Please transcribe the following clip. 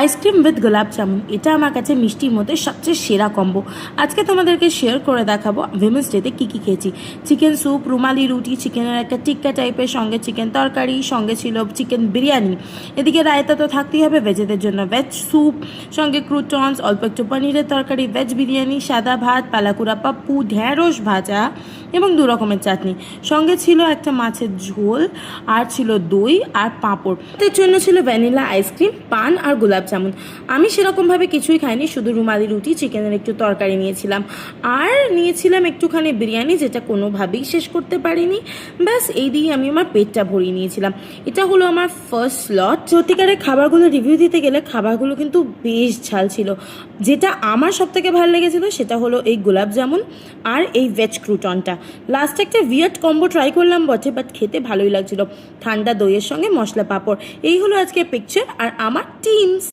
Ice cream with গোলাপ জামুন, এটা আমার কাছে মিষ্টির মধ্যে সবচেয়ে সেরা কম্বো। আজকে তোমাদেরকে শেয়ার করে দেখাবো উইমেন্স ডেতে কী কী খেয়েছি। চিকেন স্যুপ, রুমালি রুটি, চিকেনের একটা টিক্কা টাইপের, সঙ্গে চিকেন তরকারি, সঙ্গে ছিল চিকেন বিরিয়ানি। এদিকে রায়তা তো থাকতেই হবে ভেজেদের জন্য, ভেজ স্যুপ, সঙ্গে ক্রুটন্স, অল্প একটু পনিরের তরকারি, ভেজ বিরিয়ানি, সাদা ভাত, পালাকুড়া পাপ্পু, ঢ্যাঁড়স ভাজা এবং 2 রকমের চাটনি। সঙ্গে ছিল একটা মাছের ঝোল, আর ছিল দই আর পাঁপড়। এর জন্য ছিল ভ্যানিলা আইসক্রিম, পান আর গোলাপ জামুন। আমি সেরকমভাবে কিছুই খাইনি, শুধু রুমালি রুটি, চিকেনের একটু তরকারি নিয়েছিলাম, আর নিয়েছিলাম একটুখানি বিরিয়ানি, যেটা কোনোভাবেই শেষ করতে পারিনি। ব্যাস এই দিয়ে আমি আমার পেটটা ভরিয়ে নিয়েছিলাম। এটা হলো আমার ফার্স্ট স্লট। সত্যিকারের খাবারগুলো রিভিউ দিতে গেলে খাবারগুলো কিন্তু বেশ ঝাল ছিল। যেটা আমার সব থেকে ভালো লেগেছিলো সেটা হলো এই গোলাপ জামুন আর এই ভেজ ক্রুটনটা। লাস্টে একটা উইয়ার্ড কম্বো ট্রাই করলাম বটে, বাট খেতে ভালোই লাগছিল, ঠান্ডা দইয়ের সঙ্গে মশলা পাঁপড়। এই হলো আজকে পিকচার আর আমার টিমস।